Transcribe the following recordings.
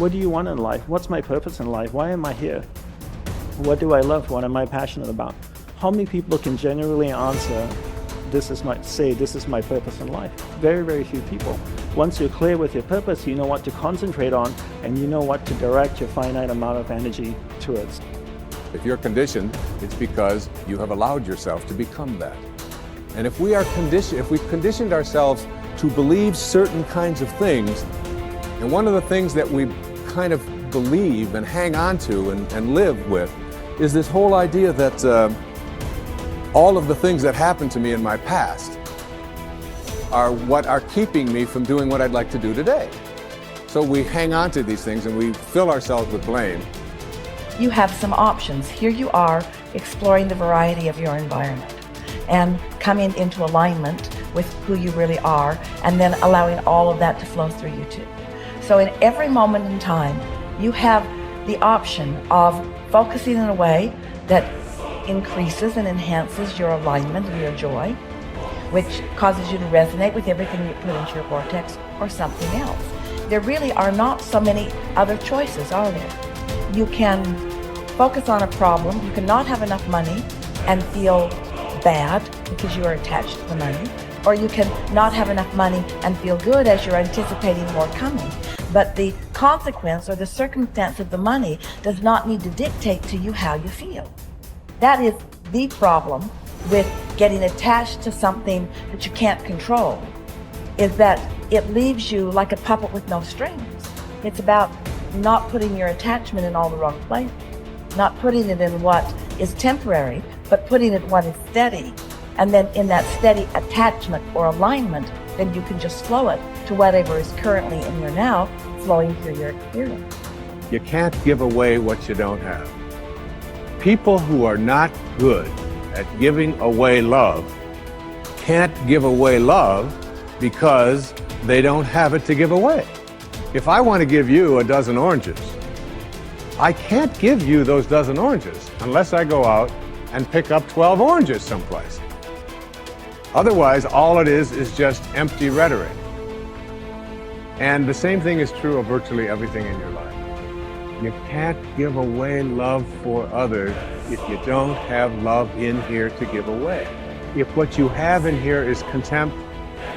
What do you want in life? What's my purpose in life? Why am I here? What do I love? What am I passionate about? How many people can genuinely answer, this is my purpose in life? Very, very few people. Once you're clear with your purpose, you know what to concentrate on, and you know what to direct your finite amount of energy towards. If you're conditioned, it's because you have allowed yourself to become that. And if we've conditioned ourselves to believe certain kinds of things, and one of the things that we kind of believe and hang on to and live with is this whole idea that all of the things that happened to me in my past are what are keeping me from doing what I'd like to do today. So we hang on to these things and we fill ourselves with blame. You have some options. Here you are exploring the variety of your environment and coming into alignment with who you really are, and then allowing all of that to flow through you too. So in every moment in time, you have the option of focusing in a way that increases and enhances your alignment and your joy, which causes you to resonate with everything you put into your vortex, or something else. There really are not so many other choices, are there? You can focus on a problem. You cannot have enough money and feel bad because you are attached to the money, or you can not have enough money and feel good as you're anticipating more coming. But the consequence or the circumstance of the money does not need to dictate to you how you feel. That is the problem with getting attached to something that you can't control, is that it leaves you like a puppet with no strings. It's about not putting your attachment in all the wrong places, not putting it in what is temporary, but putting it in what is steady. And then in that steady attachment or alignment, then you can just flow it to whatever is currently in your now, flowing through your experience. You can't give away what you don't have. People who are not good at giving away love can't give away love because they don't have it to give away. If I want to give you a dozen oranges, I can't give you those dozen oranges unless I go out and pick up 12 oranges someplace. Otherwise, all it is just empty rhetoric. And the same thing is true of virtually everything in your life. You can't give away love for others if you don't have love in here to give away. If what you have in here is contempt,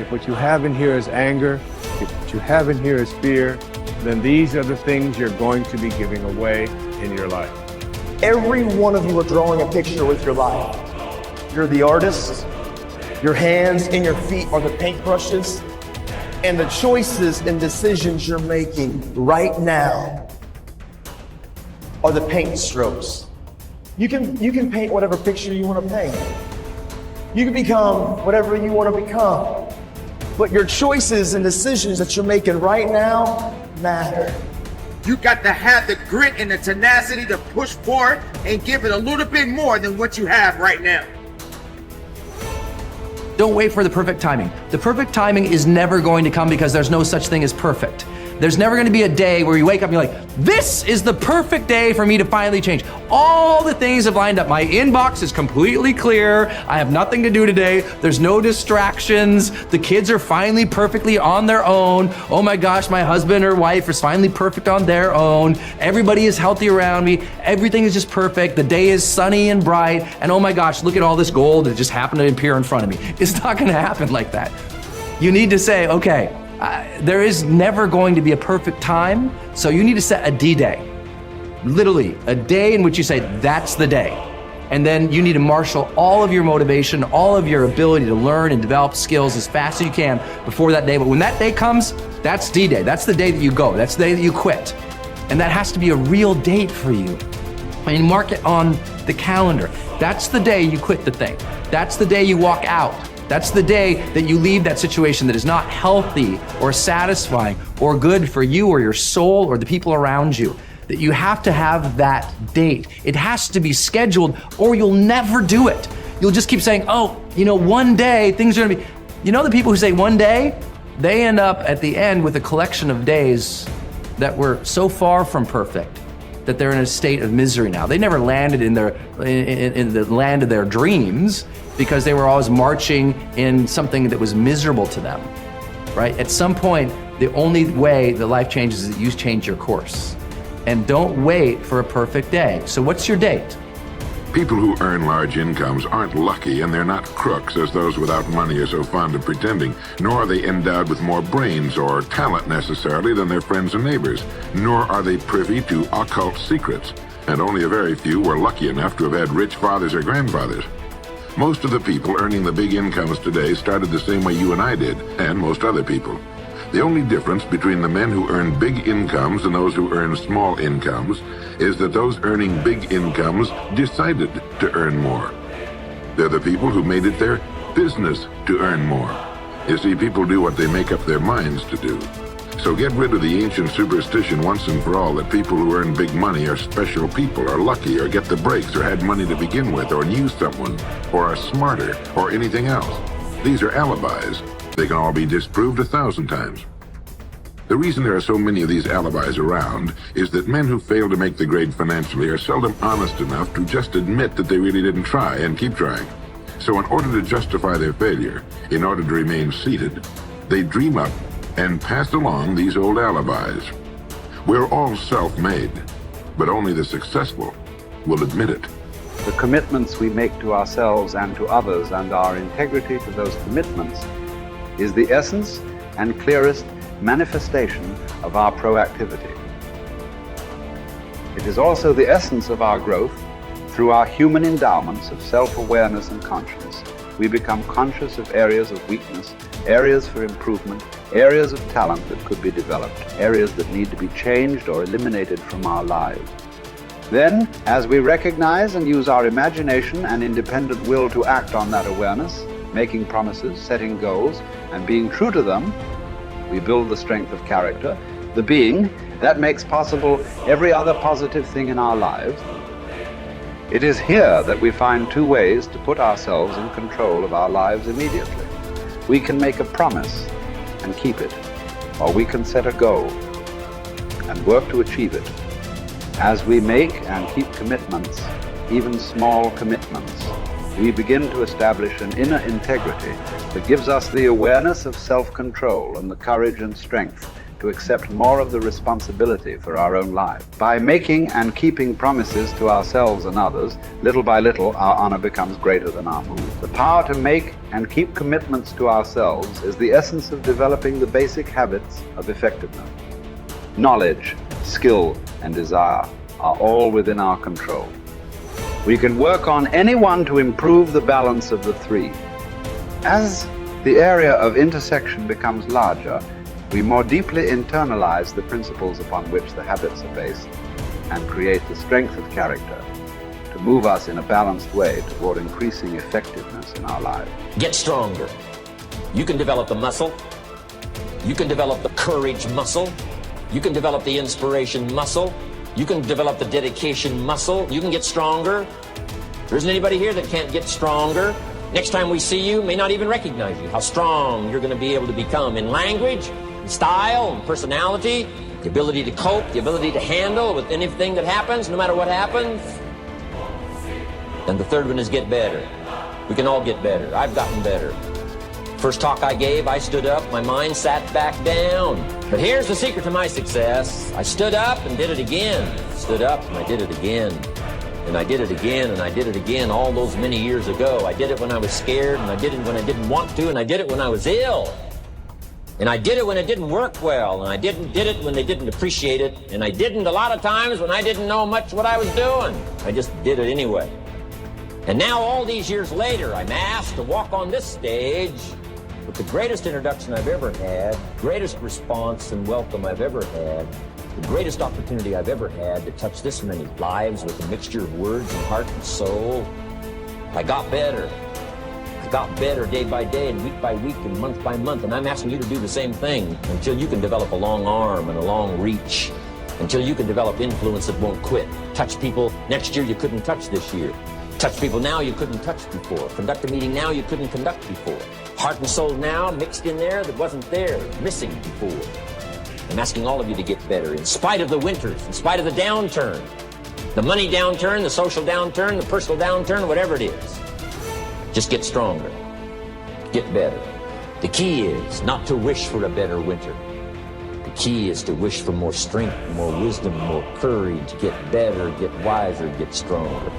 if what you have in here is anger, if what you have in here is fear, then these are the things you're going to be giving away in your life. Every one of you are drawing a picture with your life. You're the artist. Your hands and your feet are the paintbrushes. And the choices and decisions you're making right now are the paint strokes. You can paint whatever picture you want to paint. You can become whatever you want to become. But your choices and decisions that you're making right now matter. You got to have the grit and the tenacity to push forward and give it a little bit more than what you have right now. Don't wait for the perfect timing. The perfect timing is never going to come because there's no such thing as perfect. There's never going to be a day where you wake up and you're like, this is the perfect day for me to finally change. All the things have lined up. My inbox is completely clear. I have nothing to do today. There's no distractions. The kids are finally perfectly on their own. Oh my gosh, my husband or wife is finally perfect on their own. Everybody is healthy around me. Everything is just perfect. The day is sunny and bright. And oh my gosh, look at all this gold that just happened to appear in front of me. It's not going to happen like that. You need to say, okay, there is never going to be a perfect time, so you need to set a D-Day. Literally, a day in which you say, that's the day. And then you need to marshal all of your motivation, all of your ability to learn and develop skills as fast as you can before that day. But when that day comes, that's D-Day. That's the day that you go. That's the day that you quit. And that has to be a real date for you. I mean, mark it on the calendar. That's the day you quit the thing. That's the day you walk out. That's the day that you leave that situation that is not healthy or satisfying or good for you or your soul or the people around you. That you have to have that date. It has to be scheduled or you'll never do it. You'll just keep saying, oh, one day things are gonna be, the people who say one day, they end up at the end with a collection of days that were so far from perfect that they're in a state of misery now. They never landed in the land of their dreams because they were always marching in something that was miserable to them, right? At some point, The only way that life changes is that you change your course. And don't wait for a perfect day. So what's your date? People who earn large incomes aren't lucky, and they're not crooks as those without money are so fond of pretending, nor are they endowed with more brains or talent necessarily than their friends and neighbors, nor are they privy to occult secrets, and only a very few were lucky enough to have had rich fathers or grandfathers. Most of the people earning the big incomes today started the same way you and I did, and most other people. The only difference between the men who earn big incomes and those who earn small incomes is that those earning big incomes decided to earn more. They're the people who made it their business to earn more. You see, people do what they make up their minds to do. So get rid of the ancient superstition once and for all that people who earn big money are special people, are lucky, or get the breaks, or had money to begin with, or knew someone, or are smarter, or anything else. These are alibis. They can all be disproved 1,000 times. The reason there are so many of these alibis around is that men who fail to make the grade financially are seldom honest enough to just admit that they really didn't try and keep trying. So in order to justify their failure, in order to remain seated, they dream up and pass along these old alibis. We're all self-made, but only the successful will admit it. The commitments we make to ourselves and to others, and our integrity to those commitments, is the essence and clearest manifestation of our proactivity. It is also the essence of our growth through our human endowments of self-awareness and conscience. We become conscious of areas of weakness, areas for improvement, areas of talent that could be developed, areas that need to be changed or eliminated from our lives. Then, as we recognize and use our imagination and independent will to act on that awareness, making promises, setting goals, and being true to them, we build the strength of character, the being that makes possible every other positive thing in our lives. It is here that we find two ways to put ourselves in control of our lives immediately. We can make a promise and keep it, or we can set a goal and work to achieve it. As we make and keep commitments, even small commitments, we begin to establish an inner integrity that gives us the awareness of self-control and the courage and strength to accept more of the responsibility for our own lives. By making and keeping promises to ourselves and others, little by little, our honor becomes greater than our mood. The power to make and keep commitments to ourselves is the essence of developing the basic habits of effectiveness. Knowledge, skill, and desire are all within our control. We can work on any one to improve the balance of the three. As the area of intersection becomes larger, we more deeply internalize the principles upon which the habits are based and create the strength of character to move us in a balanced way toward increasing effectiveness in our lives. Get stronger. You can develop the muscle. You can develop the courage muscle. You can develop the inspiration muscle. You can develop the dedication muscle. You can get stronger. There isn't anybody here that can't get stronger. Next time we see you, may not even recognize you. How strong you're going to be able to become in language, in style, and personality, the ability to cope, the ability to handle with anything that happens, no matter what happens. And the third one is get better. We can all get better. I've gotten better. First talk I gave, I stood up, my mind sat back down. But here's the secret to my success. I stood up and did it again. Stood up and I did it again. And I did it again, and I did it again all those many years ago. I did it when I was scared, and I did it when I didn't want to, and I did it when I was ill. And I did it when it didn't work well, and I did it when they didn't appreciate it, and I didn't a lot of times when I didn't know much what I was doing. I just did it anyway. And now all these years later, I'm asked to walk on this stage with the greatest introduction I've ever had, greatest response and welcome I've ever had, the greatest opportunity I've ever had to touch this many lives with a mixture of words and heart and soul. I got better. I got better day by day and week by week and month by month, and I'm asking you to do the same thing until you can develop a long arm and a long reach, until you can develop influence that won't quit. Touch people next year you couldn't touch this year. Touch people now you couldn't touch before. Conduct a meeting now you couldn't conduct before. Heart and soul now mixed in there that wasn't there, missing before. I'm asking all of you to get better in spite of the winters, in spite of the downturn, the money downturn, the social downturn, the personal downturn, whatever it is. Just get stronger. Get better. The key is not to wish for a better winter, The key is to wish for more strength, more wisdom, more courage, get better, get wiser, get stronger.